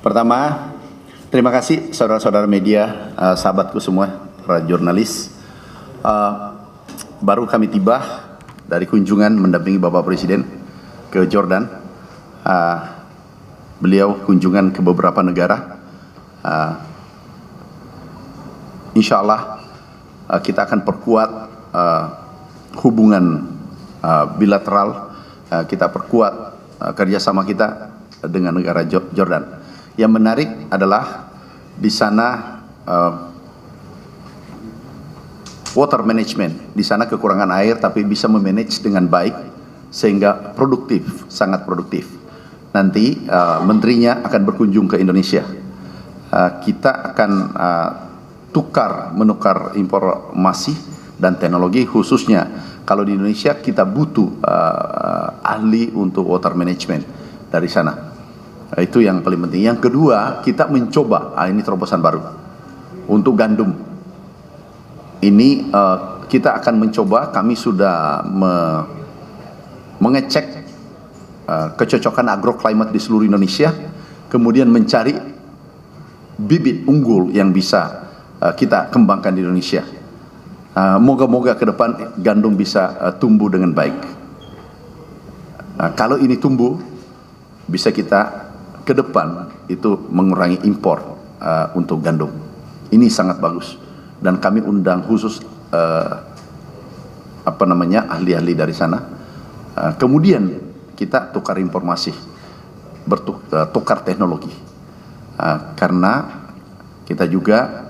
Pertama, terima kasih saudara-saudara media, sahabatku semua, para jurnalis. Baru kami tiba dari kunjungan mendampingi Bapak Presiden ke Jordan. Beliau kunjungan ke beberapa negara. Insya Allah kita akan perkuat hubungan bilateral, kita perkuat kerjasama kita dengan negara Jordan. Yang menarik adalah di sana water management, di sana kekurangan air tapi bisa memanage dengan baik sehingga produktif, sangat produktif. Nanti menterinya akan berkunjung ke Indonesia. Kita akan menukar informasi dan teknologi, khususnya kalau di Indonesia kita butuh ahli untuk water management dari sana. Itu yang paling penting. Yang kedua, kita mencoba, ini terobosan baru untuk gandum. Ini kita akan mencoba, kami sudah mengecek kecocokan agroclimate di seluruh Indonesia, kemudian mencari bibit unggul yang bisa kita kembangkan di Indonesia. Moga-moga ke depan gandum bisa tumbuh dengan baik. Kalau ini tumbuh, bisa kita ke depan itu mengurangi impor untuk gandum. Ini sangat bagus dan kami undang khusus ahli-ahli dari sana. Kemudian kita tukar informasi, tukar teknologi, karena kita juga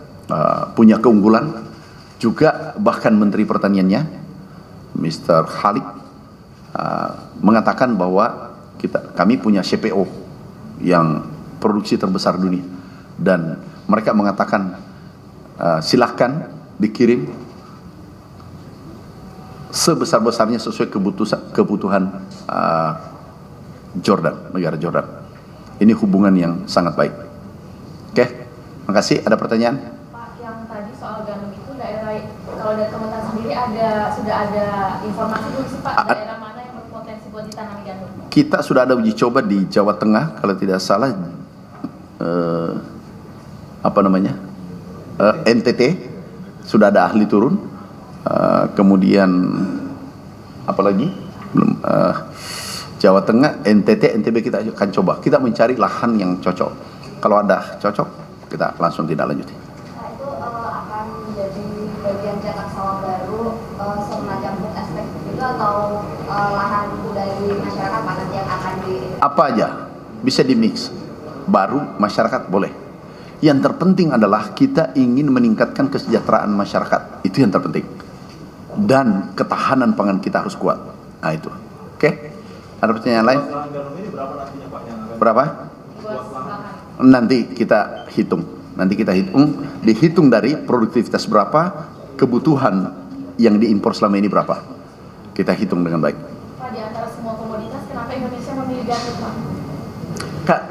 punya keunggulan. Juga bahkan Menteri Pertaniannya Mr. Khalid mengatakan bahwa kami punya CPO yang produksi terbesar dunia, dan mereka mengatakan silahkan dikirim sebesar-besarnya sesuai kebutuhan Jordan, negara Jordan. Ini hubungan yang sangat baik. Oke, makasih. Ada pertanyaan? Pak, yang tadi soal gandum itu daerah, kalau dari Kementan sendiri sudah ada informasi belum sih Pak, daerah mana yang berpotensi buat ditanami gandum? Kita sudah ada uji coba di Jawa Tengah, kalau tidak salah NTT sudah ada ahli turun. Kemudian apalagi belum, Jawa Tengah, NTT, NTB kita akan coba. Kita mencari lahan yang cocok. Kalau ada cocok, kita langsung tidak lanjuti. Nah, itu akan menjadi bagian cetak sawah baru, semacam food estate itu, atau lahan dari masyarakat mana yang akan di... Apa aja bisa dimix, baru masyarakat boleh. Yang terpenting adalah kita ingin meningkatkan kesejahteraan masyarakat, itu yang terpenting. Dan ketahanan pangan kita harus kuat. Nah itu. Oke? Ada pertanyaan lain? Berapa? Nanti kita hitung. Dihitung dari produktivitas berapa, kebutuhan yang diimpor selama ini berapa. Kita hitung dengan baik. Pak, di antara semua komoditas, kenapa Indonesia memilih gandum, Pak? Kak,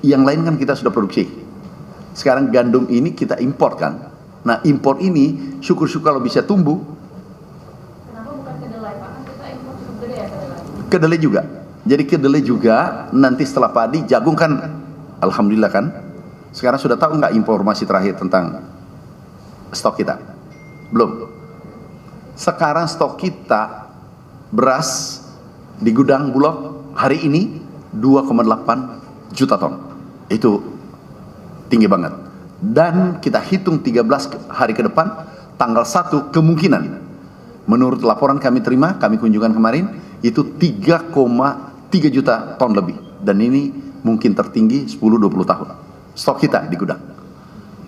yang lain kan kita sudah produksi. Sekarang gandum ini kita impor kan. Nah, impor ini syukur-syukur kalau bisa tumbuh. Kenapa bukan kedelai, Pak? Kan kita impor cukup gede ya kedelai. Kedelai juga. Jadi kedelai juga nanti setelah padi, jagung kan alhamdulillah kan. Sekarang sudah tahu nggak informasi terakhir tentang stok kita? Belum. Sekarang stok kita beras di gudang Bulog hari ini 2,8 juta ton. Itu tinggi banget. Dan kita hitung 13 hari ke depan, tanggal 1 kemungkinan, menurut laporan kami terima, kami kunjungan kemarin, itu 3,3 juta ton lebih. Dan ini mungkin tertinggi 10-20 tahun stok kita di gudang.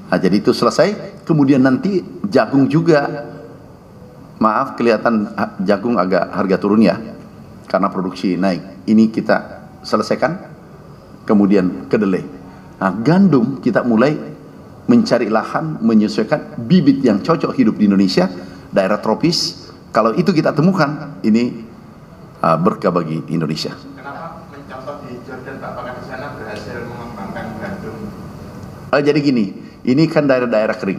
Nah, jadi itu selesai. Kemudian nanti jagung juga, maaf kelihatan jagung agak harga turun ya, karena produksi naik. Ini kita selesaikan. Kemudian kedelai. Nah, gandum kita mulai mencari lahan, menyesuaikan bibit yang cocok hidup di Indonesia, daerah tropis. Kalau itu kita temukan, ini berkah bagi Indonesia. Kenapa mencontoh di Jordan, Pak? Apakah di sana berhasil mengembangkan gandum? Jadi gini, ini kan daerah-daerah kering.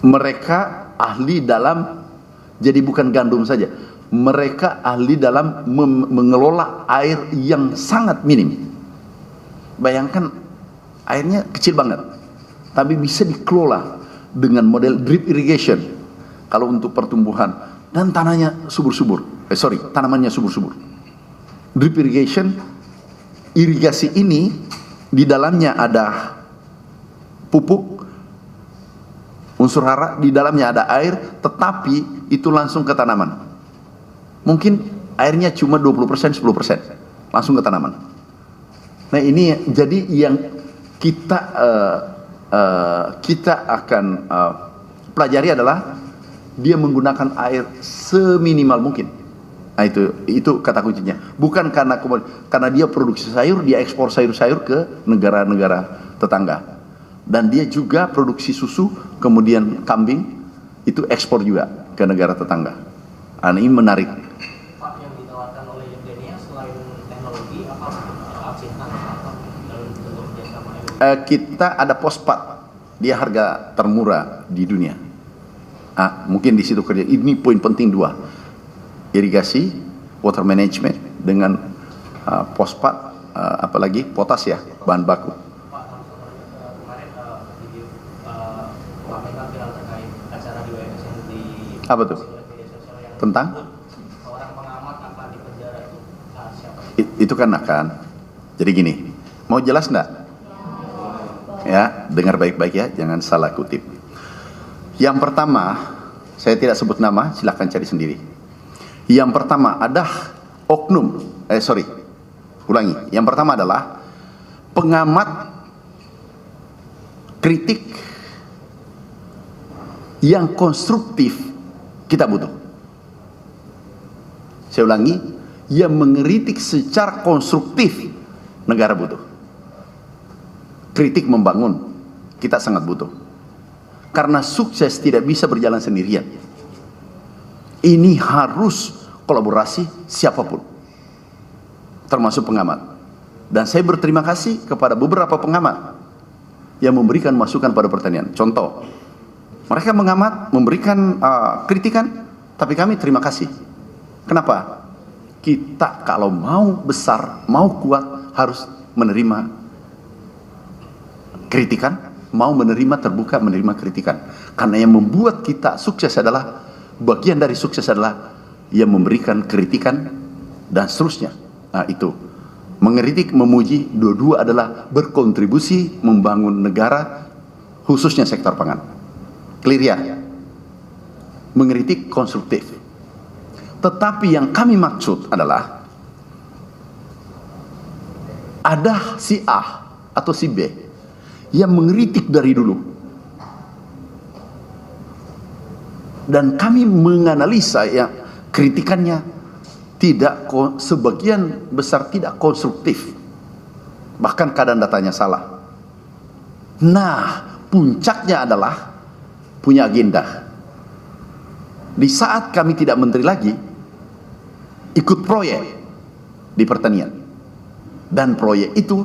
Mereka ahli dalam, jadi bukan gandum saja, mereka ahli dalam mengelola air yang sangat minim. Bayangkan airnya kecil banget, tapi bisa dikelola dengan model drip irrigation. Kalau untuk pertumbuhan dan tanahnya subur-subur, tanamannya subur-subur. Drip irrigation, irigasi ini di dalamnya ada pupuk, unsur hara, di dalamnya ada air, tetapi itu langsung ke tanaman. Mungkin airnya cuma 20%, 10%, langsung ke tanaman. Nah ini jadi yang kita akan pelajari adalah dia menggunakan air seminimal mungkin. Nah itu kata kuncinya. Bukan karena dia produksi sayur, dia ekspor sayur-sayur ke negara-negara tetangga. Dan dia juga produksi susu, kemudian kambing, itu ekspor juga ke negara tetangga. Nah, ini menarik. Pak, yang ditawarkan oleh Yordania selain teknologi, apa aksitan atau dalam bentuk kerjasama? Kita ada pospat, dia harga termurah di dunia. Mungkin di situ kerja. Ini poin penting 2, irigasi, water management dengan pospat, apalagi potas ya, bahan baku. Apa tuh? Tentang? Seorang pengamat akan dipenjara itu siapa? Itu kan akan. Jadi gini, mau jelas enggak? Ya, dengar baik-baik ya, jangan salah kutip. Yang pertama, saya tidak sebut nama, silahkan cari sendiri. Yang pertama ada oknum, ulangi. Yang pertama adalah pengamat kritik yang konstruktif. Kita butuh. Saya ulangi, yang mengkritik secara konstruktif negara butuh. Kritik membangun, kita sangat butuh. Karena sukses tidak bisa berjalan sendirian. Ini harus kolaborasi siapapun, termasuk pengamat. Dan saya berterima kasih kepada beberapa pengamat yang memberikan masukan pada pertanian. Contoh, mereka mengamat, memberikan kritikan, tapi kami terima kasih. Kenapa? Kita kalau mau besar, mau kuat, harus menerima kritikan, mau menerima terbuka, menerima kritikan. Karena yang membuat kita sukses adalah, bagian dari sukses adalah yang memberikan kritikan dan seterusnya. Nah itu, mengkritik, memuji, dua-dua adalah berkontribusi membangun negara, khususnya sektor pangan. Clear ya? Mengkritik konstruktif. Tetapi yang kami maksud adalah ada si A atau si B yang mengkritik dari dulu. Dan kami menganalisa yang kritikannya sebagian besar tidak konstruktif. Bahkan kadang datanya salah. Nah, puncaknya adalah punya agenda. Di saat kami tidak menteri lagi, ikut proyek di pertanian. Dan proyek itu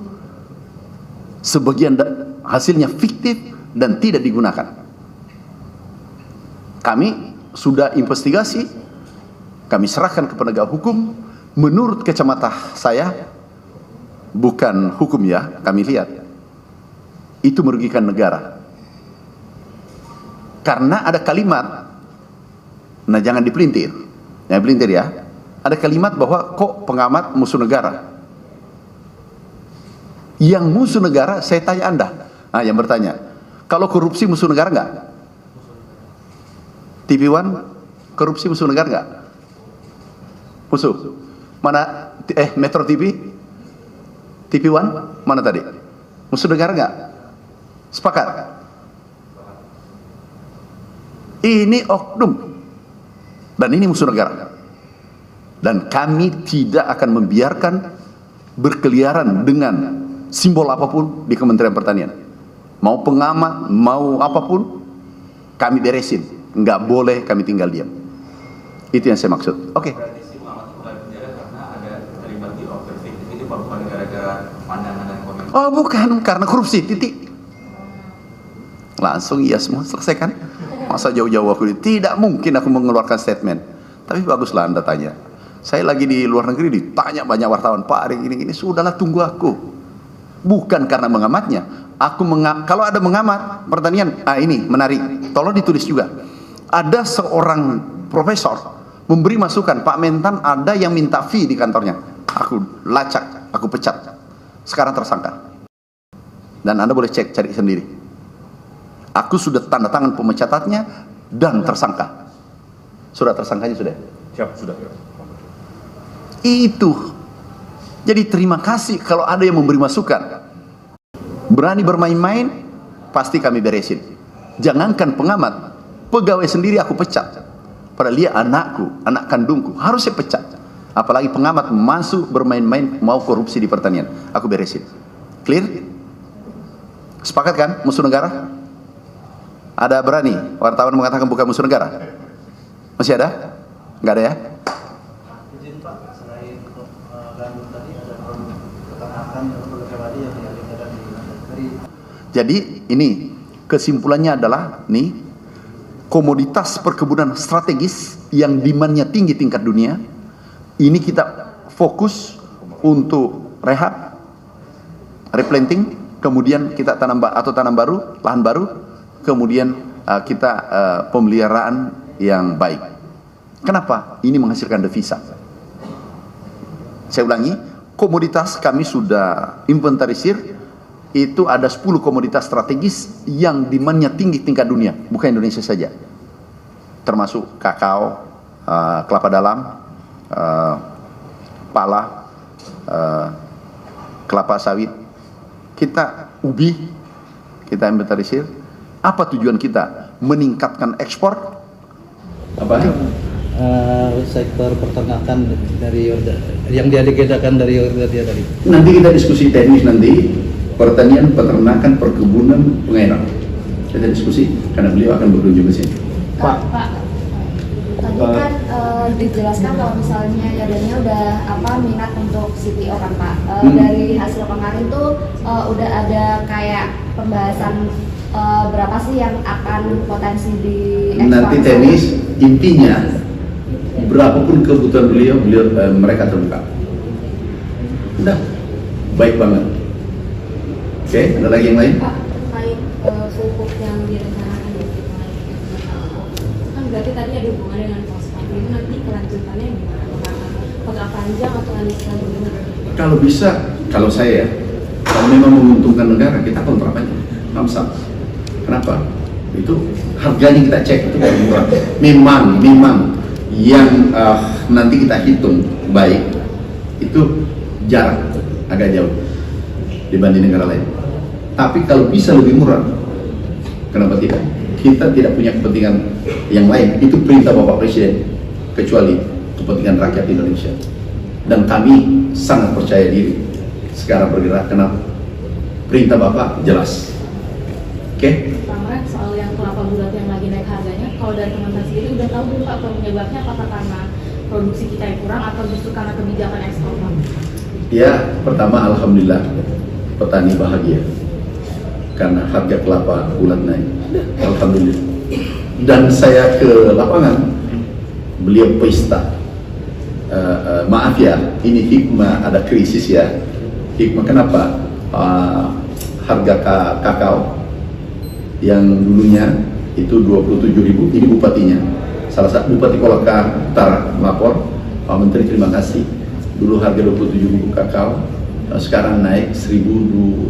sebagian hasilnya fiktif dan tidak digunakan. Kami sudah investigasi, kami serahkan ke penegak hukum. Menurut kacamata saya, bukan hukum ya, kami lihat itu merugikan negara. Karena ada kalimat, nah jangan dipelintir ya. Ada kalimat bahwa kok pengamat musuh negara. Yang musuh negara, saya tanya Anda, yang bertanya, kalau korupsi musuh negara enggak? TV One, korupsi musuh negara enggak? Musuh. Mana? Metro TV? TV One, mana tadi? Musuh negara enggak? Sepakat? Ini oknum dan ini musuh negara, dan kami tidak akan membiarkan berkeliaran dengan simbol apapun di Kementerian Pertanian. Mau pengamat, mau apapun, kami beresin. Nggak boleh kami tinggal diam. Itu yang saya maksud. Oke. Berarti si pengamat itu bukan penjara karena ada terlibat di obor fiktif itu, bukan gara-gara pandangan dan komentar. Oh bukan, karena korupsi, titik. Langsung iya semua, selesai kan? Masa jauh-jauh aku, tidak mungkin aku mengeluarkan statement. Tapi baguslah Anda tanya. Saya lagi di luar negeri ditanya banyak wartawan, Pak hari ini, sudahlah tunggu aku. bukan karena mengamatnya. Kalau ada mengamat pertanian, ini menarik, tolong ditulis juga. Ada seorang profesor memberi masukan, Pak Mentan ada yang minta fee di kantornya. Aku lacak, aku pecat. Sekarang tersangka. Dan Anda boleh cek, cari sendiri. Aku sudah tanda tangan pemecatannya dan tersangka. Surat tersangkanya sudah? Siap, sudah. Itu. Jadi terima kasih kalau ada yang memberi masukan. Berani bermain-main, pasti kami beresin. Jangankan pengamat, pegawai sendiri aku pecat. Padahal dia anakku, anak kandungku, harus saya pecat. Apalagi pengamat masuk bermain-main, mau korupsi di pertanian, aku beresin. Clear? Sepakat kan, musuh negara? Ada berani wartawan mengatakan bukan musuh negara? Masih ada? Nggak ada ya? Izin Pak, selain untuk gandum tadi ada produk peternakan atau produk hewani yang dialihkan dari. Jadi ini kesimpulannya adalah nih, komoditas perkebunan strategis yang demand-nya tinggi tingkat dunia, ini kita fokus untuk rehab, replanting, kemudian kita tanam baru, lahan baru, kemudian kita pemeliharaan yang baik. Kenapa? Ini menghasilkan devisa. Saya ulangi, komoditas kami sudah inventarisir, itu ada 10 komoditas strategis yang demand-nya tinggi tingkat dunia, bukan Indonesia saja. Termasuk kakao, kelapa dalam, pala, kelapa sawit, ubi, kita inventarisir. Apa tujuan kita? Meningkatkan ekspor. Apa? Sektor peternakan dari yang diagendakan dari Orgadia tadi. Nanti kita diskusi teknis nanti, pertanian, peternakan, perkebunan, pengairan. Kita diskusi karena beliau akan berkunjung ke sini. Pak, tadi kan dijelaskan kalau misalnya Yordania udah minat untuk CPO kan Pak. Dari hasil kemarin tuh udah ada kayak pembahasan berapa sih yang akan potensi di ekspor. Nanti teknis, intinya berapapun kebutuhan beliau mereka terbuka. Udah, baik banget. Oke, ada lagi yang lain? Pak, terkait pupuk yang direncanakan kan berarti tadi ada hubungan dengan fosfat. Ini nanti kelanjutannya gimana? Kontrak panjang atau lanjut bagaimana? Kalau bisa, kalau saya, kalau memang menguntungkan negara, kita kontrak aja. Samsam. Kenapa? Itu harganya kita cek itu murah. Memang yang nanti kita hitung baik itu jarak agak jauh dibanding negara lain. Tapi kalau bisa lebih murah, kenapa tidak? Kita tidak punya kepentingan yang lain. Itu perintah Bapak Presiden, kecuali kepentingan rakyat Indonesia. Dan kami sangat percaya diri sekarang bergerak. Kenapa? Perintah Bapak jelas. Oke? Kemarin soal yang kelapa bulat yang lagi naik harganya, kalau dari teman-teman sendiri udah tahu belum Pak penyebabnya, apakah karena produksi kita yang kurang atau justru karena kebijakan ekspor Pak? Ya, pertama alhamdulillah petani bahagia karena harga kelapa bulat naik. Alhamdulillah. Dan saya ke lapangan, beliau pesta. Maaf ya, ini hikmah, ada krisis ya. Hikmah kenapa? Harga kakao yang dulunya itu 27.000, ini bupatinya, salah satu Bupati Kolaka Utara melapor, Pak Menteri terima kasih, dulu harga 27.000 kakao, sekarang naik 120.000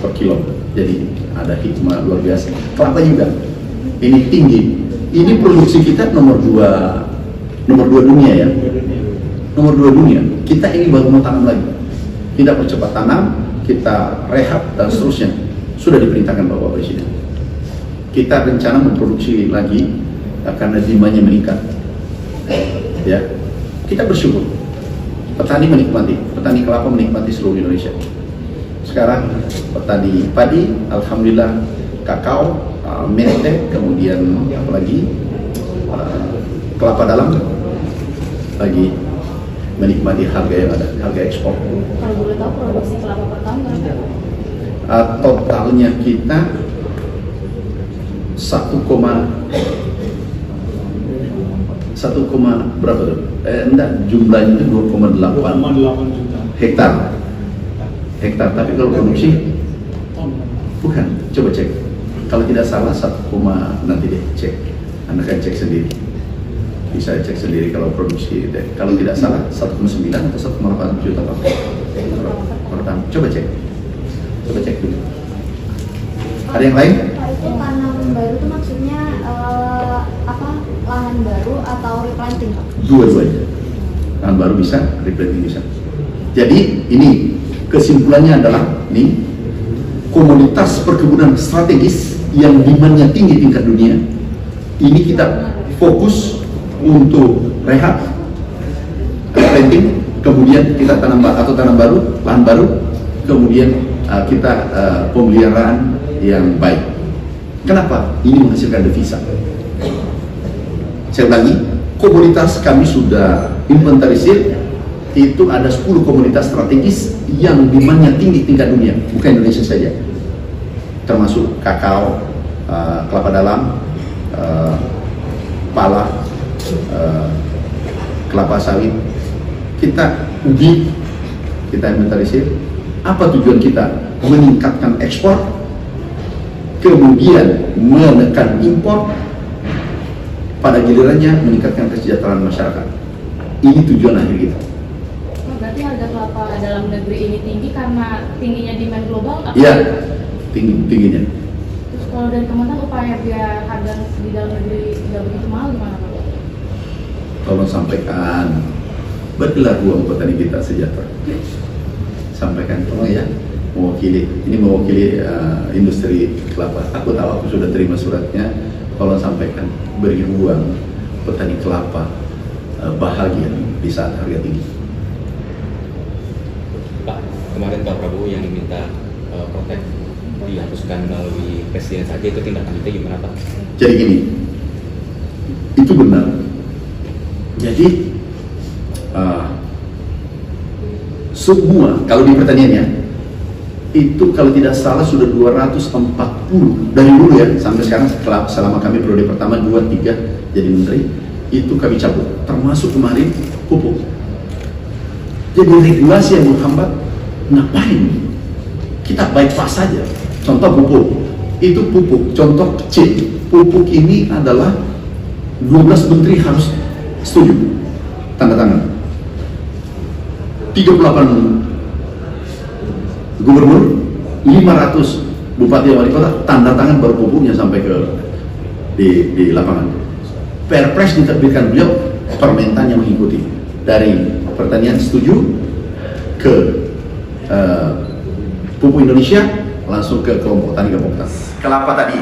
per kilo. Jadi ada hikmah luar biasa. Kelapa juga ini tinggi, ini produksi kita nomor 2 dunia ya, nomor 2 dunia. Kita ini baru mau tanam lagi, tidak percepat tanam, kita rehab dan seterusnya. Sudah diperintahkan Bapak Presiden. Kita rencana memproduksi lagi karena demand-nya meningkat. Ya, kita bersyukur. Petani menikmati, petani kelapa menikmati seluruh Indonesia. Sekarang petani padi, alhamdulillah, kakao, mente, kemudian apalagi kelapa dalam lagi menikmati harga yang ada, harga ekspor. Kalau boleh tahu produksi kelapa per tahun berapa? Totalnya kita 1, berapa tuh? Enggak, jumlahnya 2,8 juta hektar. hektar, tapi kalau produksi bukan. Coba cek. Kalau tidak salah 1, nanti deh cek. Anda kan cek sendiri. Bisa cek sendiri kalau produksi. Kalau tidak salah 1,9 atau 1,8 juta per tahun. Coba cek. Coba cek dulu. Ada yang lain? Pak, itu tanam baru itu maksudnya lahan baru atau replanting, Pak? Dua-duanya. Lahan baru bisa, replanting bisa. Jadi ini kesimpulannya adalah nih, komoditas perkebunan strategis yang demand-nya tinggi tingkat dunia. Ini kita fokus untuk rehab, replanting, kemudian kita tanam baru, lahan baru, kemudian kita pemeliharaan yang baik. Kenapa? Ini menghasilkan devisa. Saya ulangi, komoditas kami sudah inventarisir, itu ada 10 komoditas strategis yang demand-nya tinggi tingkat dunia, bukan Indonesia saja, termasuk kakao, kelapa dalam, pala, kelapa sawit, ubi, kita inventarisir. Apa tujuan kita? Meningkatkan ekspor, kemudian menekan impor, pada gilirannya meningkatkan kesejahteraan masyarakat. Ini tujuan akhir kita. Berarti harga kelapa dalam negeri ini tinggi karena tingginya demand global? Iya, tingginya. Terus kalau dari Kementan upaya biar harga di dalam negeri tidak begitu mahal gimana, Pak? Tolong sampaikan, bergelar ruang petani kita sejahtera. Sampaikan, tolong ya, mewakili industri kelapa. Aku tahu, aku sudah terima suratnya. Tolong sampaikan, beri ruang petani kelapa bahagia di saat harga tinggi. Pak, kemarin Pak Prabowo yang diminta protek dihapuskan melalui presiden saja, itu tindakan kita gimana, Pak? Jadi gini, itu benar. Jadi semua, kalau di pertaniannya itu kalau tidak salah sudah 240 dari dulu ya sampai sekarang, selama kami periode pertama 2, 3 jadi menteri, itu kami cabut, termasuk kemarin pupuk. Jadi regulasi yang menghambat, ngapain? Kita bypass saja. Contoh pupuk, itu pupuk, contoh kecil, pupuk ini adalah 12 menteri harus setuju, tanda tangan. 38 gubernur, 500 bupati dan wali kota tanda tangan baru pupuknya sampai ke di lapangan. Perpres diterbitkan beliau, permentannya mengikuti, dari pertanian setuju ke pupuk Indonesia langsung ke kelompok tani kelompok tani. Kelapa tadi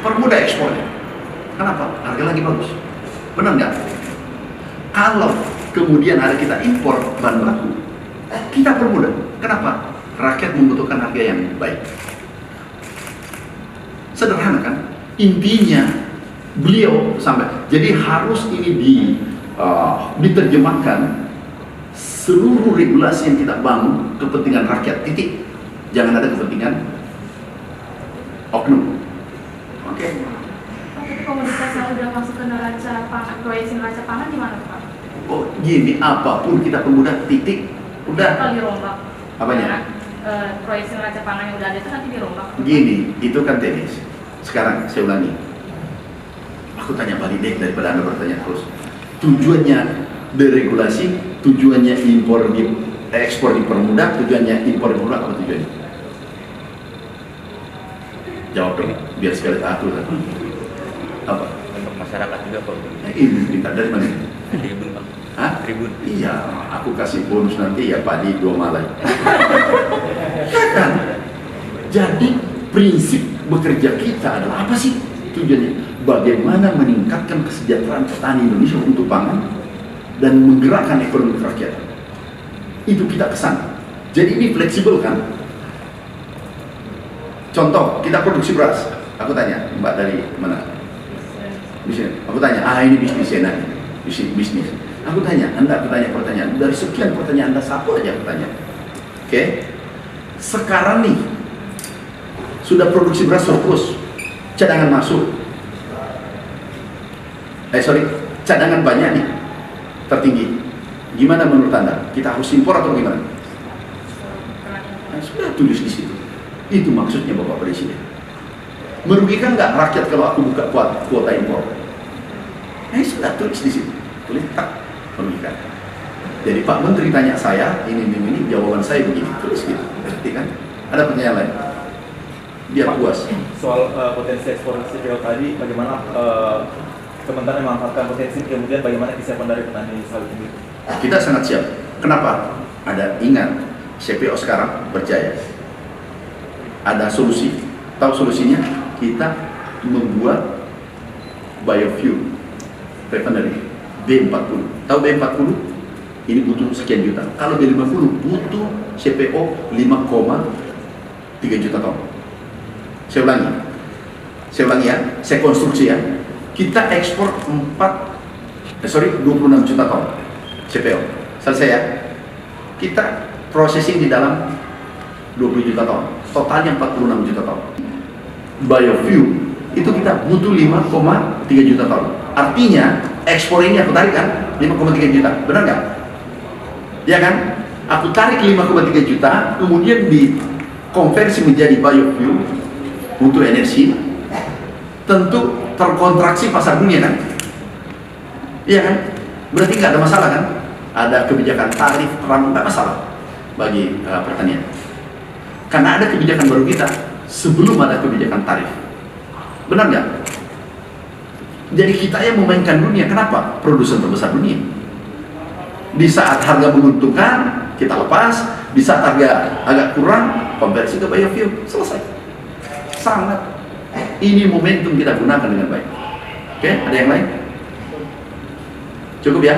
permudah ekspornya. Kenapa? Harga lagi bagus. Benar nggak? Kalau kemudian ada kita impor bahan baku, kita permudah. Kenapa? Rakyat membutuhkan harga yang baik. Sederhana kan? Intinya beliau sampai. Jadi harus ini diterjemahkan seluruh regulasi yang kita bangun kepentingan rakyat. Titik. Jangan ada kepentingan oknum. Oke. Tapi komoditas yang udah masuk ke neraca pangan, proyeksi neraca pangan gimana, Pak? Oh, gini, apapun kita permudah, titik. Udah. Kalau dirombak. Apanya? Proyeksi neraca pangan yang udah ada itu nanti dirombak. Gini, itu kan teknis. Sekarang saya ulangi. Aku tanya balik deh daripada Anda bertanya terus. Tujuannya deregulasi, tujuannya ekspor dipermudah, tujuannya impor dipermudah, apa tujuannya? Jawab dong, biar sekali atur. Apa? Untuk masyarakat juga, Pak. Ini kita dari mana? Tribun, Pak. Hah? Tribun. Iya, aku kasih bonus nanti ya padi 2 malai. Kan? Jadi prinsip bekerja kita adalah apa sih tujuannya? Bagaimana meningkatkan kesejahteraan petani Indonesia untuk pangan dan menggerakkan ekonomi rakyat. Itu kita kesana. Jadi ini fleksibel kan? Contoh, kita produksi beras. Aku tanya, Mbak dari mana? Bisnis. Aku tanya, ini bisnis enak. Bisnis. Aku tanya, Anda bertanya pertanyaan. Dari sekian pertanyaan Anda, satu aja pertanyaan. Oke? Sekarang nih, sudah produksi beras surplus, cadangan masuk. Cadangan banyak nih, tertinggi. Gimana menurut Anda? Kita harus impor atau gimana? sudah tulis di situ. Itu maksudnya Bapak Presiden. Merugikan nggak rakyat kalau aku buka kuota impor? Sudah tulis di situ. Tulis tak merugikan. Jadi Pak Menteri tanya saya, ini, jawaban saya begini. Tulis gitu. Berarti kan? Ada pertanyaan lain? Biar puas. Soal potensi ekspor CPO tadi, bagaimana Kementerian memanfaatkan potensi, kemudian bagaimana kesiapan dari petani sawit ini? Kita sangat siap. Kenapa? Ingat, CPO sekarang berjaya. Ada solusi. Tahu solusinya? Kita membuat biofuel refinery B40. Tahu B40? Ini butuh sekian juta. Kalau B50 butuh CPO 5,3 juta ton. Saya ulangi ya, saya konstruksi ya. Kita ekspor 26 juta ton CPO. Selesai ya. Kita processing di dalam 20 juta ton. Totalnya 46 juta ton. Biofuel itu kita butuh 5,3 juta ton. Artinya ekspor ini aku tarik kan 5,3 juta. Benar nggak? Ya kan? Aku tarik 5,3 juta, kemudian dikonversi menjadi biofuel untuk energi. Tentu terkontraksi pasar dunia kan? Iya kan? Berarti nggak ada masalah kan? Ada kebijakan tarif perang, nggak masalah bagi pertanian. Karena ada kebijakan baru kita sebelum ada kebijakan tarif. Benar nggak? Jadi kita yang memainkan dunia. Kenapa? Produsen terbesar dunia. Di saat harga menguntungkan, kita lepas. Di saat harga agak kurang, konversi ke biofuel. Selesai. Sangat. Ini momentum kita gunakan dengan baik. Oke, ada yang lain? Cukup ya?